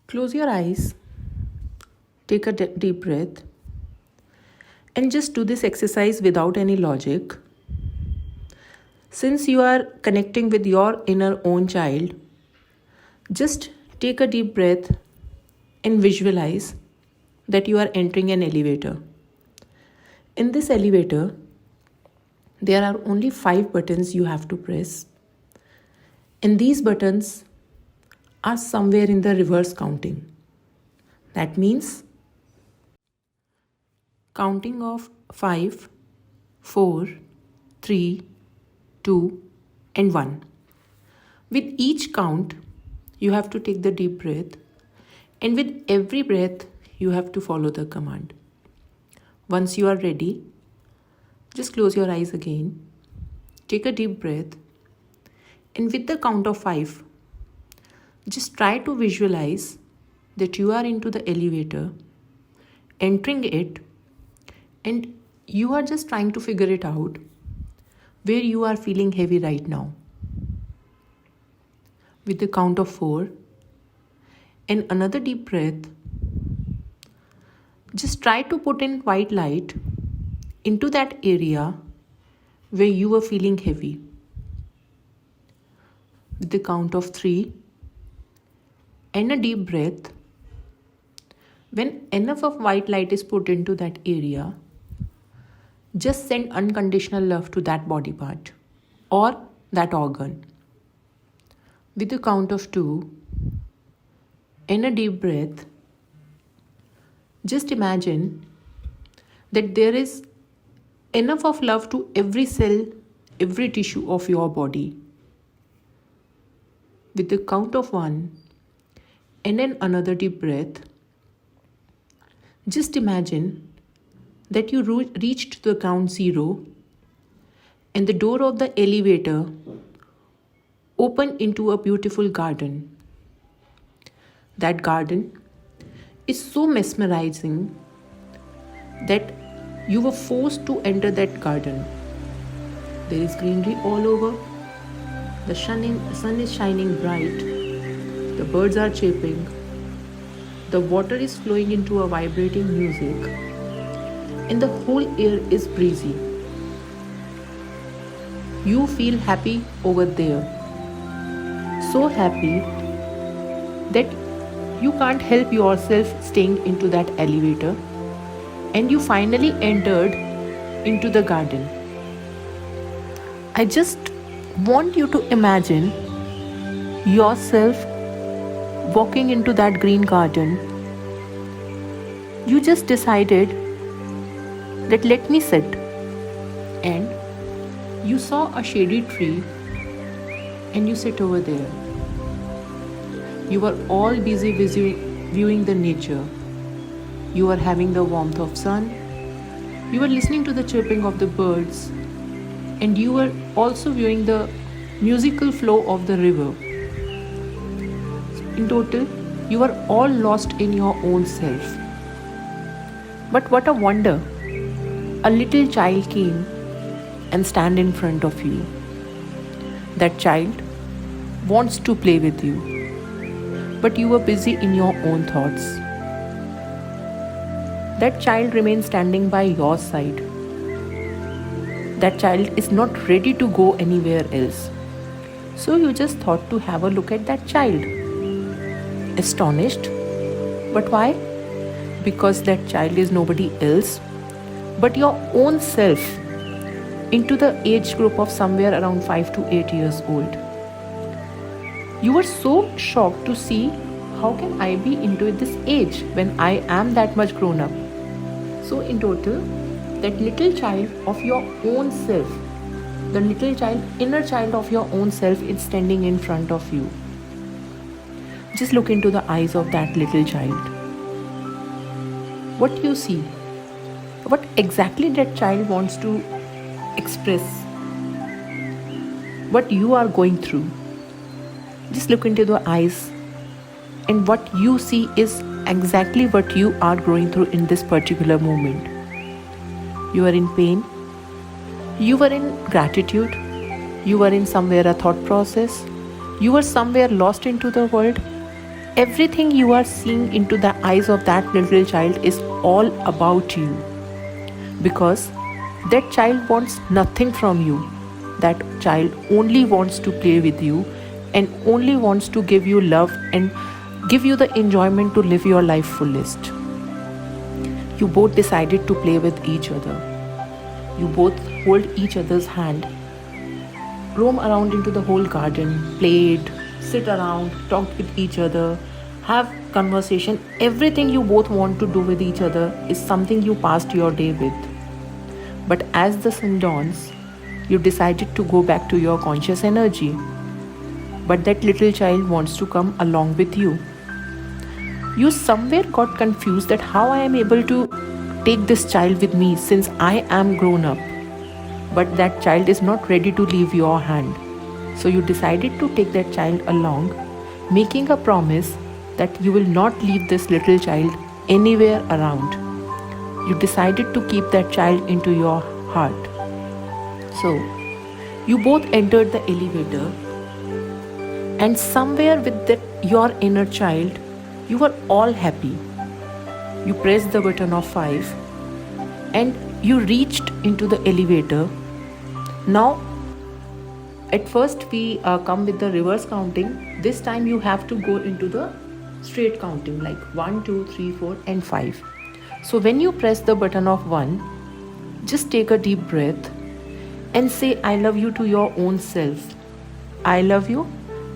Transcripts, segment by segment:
Close your eyes, take a deep breath, and just do this exercise without any logic. Since you are connecting with your inner own child, just take a deep breath and visualize that you are entering an elevator. In this elevator, there are only 5 buttons you have to press, and these buttons are somewhere in the reverse counting. That means counting of 5, 4, 3, 2, and 1. With each count, you have to take the deep breath, and with every breath, you have to follow the command. Once you are ready, just close your eyes again, take a deep breath, and with the count of 5, just try to visualize that you are into the elevator, entering it, and you are just trying to figure it out where you are feeling heavy right now. With the count of 4 and another deep breath, just try to put in white light into that area where you were feeling heavy. With the count of 3 and a deep breath, when enough of white light is put into that area, just send unconditional love to that body part or that organ. With the count of 2 and a deep breath, just imagine that there is enough of love to every cell, every tissue of your body. With the count of 1 and then another deep breath, just imagine that you reached the ground 0 and the door of the elevator opened into a beautiful garden. That garden is so mesmerizing that you were forced to enter that garden. There is greenery all over, the sun is shining bright, the birds are chirping, the water is flowing into a vibrating music, and the whole air is breezy. You feel happy over there, so happy that you can't help yourself staying into that elevator, and you finally entered into the garden. I just want you to imagine yourself walking into that green garden. You just decided that let me sit, and you saw a shady tree and you sit over there. You were all busy viewing the nature. You were having the warmth of sun. You were listening to the chirping of the birds, and you were also viewing the musical flow of the river. In total, you were all lost in your own self. But what a wonder! A little child came and stand in front of you. That child wants to play with you, but you were busy in your own thoughts. That child remains standing by your side. That child is not ready to go anywhere else. So you just thought to have a look at that child. Astonished. But why? Because that child is nobody else but your own self, into the age group of somewhere around 5 to 8 years old. You were so shocked to see how can I be into this age when I am that much grown up. So in total, that little child of your own self, the little child, inner child of your own self is standing in front of you. Just look into the eyes of that little child. What you see? What exactly that child wants to express? What you are going through? Just look into the eyes, and what you see is exactly what you are going through in this particular moment. You are in pain, you were in gratitude, you were in somewhere a thought process, you were somewhere lost into the world, everything you are seeing into the eyes of that little child is all about you, because that child wants nothing from you. That child only wants to play with you and only wants to give you love and give you the enjoyment to live your life fullest. You both decided to play with each other. You both hold each other's hand, roam around into the whole garden, played, sit around, talked with each other, have conversation. Everything you both want to do with each other is something you passed your day with. But as the sun dawns, you decided to go back to your conscious energy. But that little child wants to come along with you. You somewhere got confused that how I am able to take this child with me since I am grown up. But that child is not ready to leave your hand. So you decided to take that child along, making a promise that you will not leave this little child anywhere around. You decided to keep that child into your heart. So you both entered the elevator, and somewhere with your inner child, you were all happy. You pressed the button of 5 and you reached into the elevator. Now, at first we come with the reverse counting. This time you have to go into the straight counting, like 1, 2, 3, 4 and 5. So when you press the button of 1, just take a deep breath and say I love you to your own self. I love you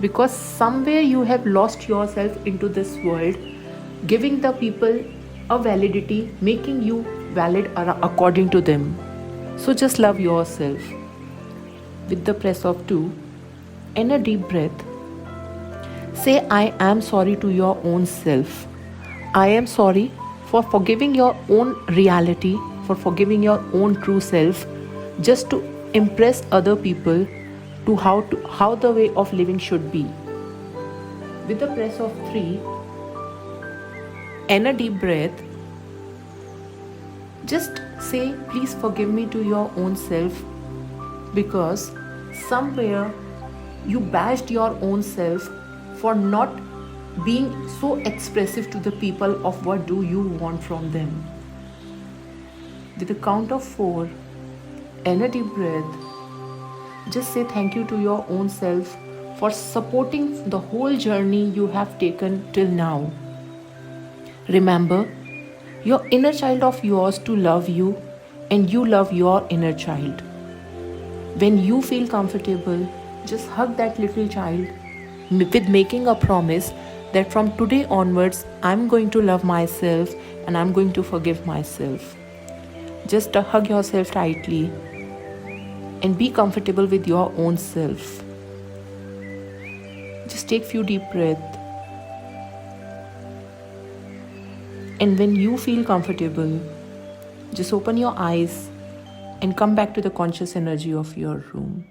because somewhere you have lost yourself into this world, giving the people a validity, making you valid according to them. So just love yourself. With the press of 2 and a deep breath, say I am sorry to your own self. I am sorry for forgiving your own reality, for forgiving your own true self, just to impress other people to how the way of living should be. With the press of 3 and a deep breath, just say please forgive me to your own self, because somewhere you bashed your own self for not being so expressive to the people of what do you want from them. With a count of 4 and a deep breath, just say thank you to your own self for supporting the whole journey you have taken till now. Remember your inner child of yours to love you, and you love your inner child. When you feel comfortable, just hug that little child with making a promise that from today onwards, I'm going to love myself and I'm going to forgive myself. Just hug yourself tightly and be comfortable with your own self. Just take few deep breaths. And when you feel comfortable, just open your eyes and come back to the conscious energy of your room.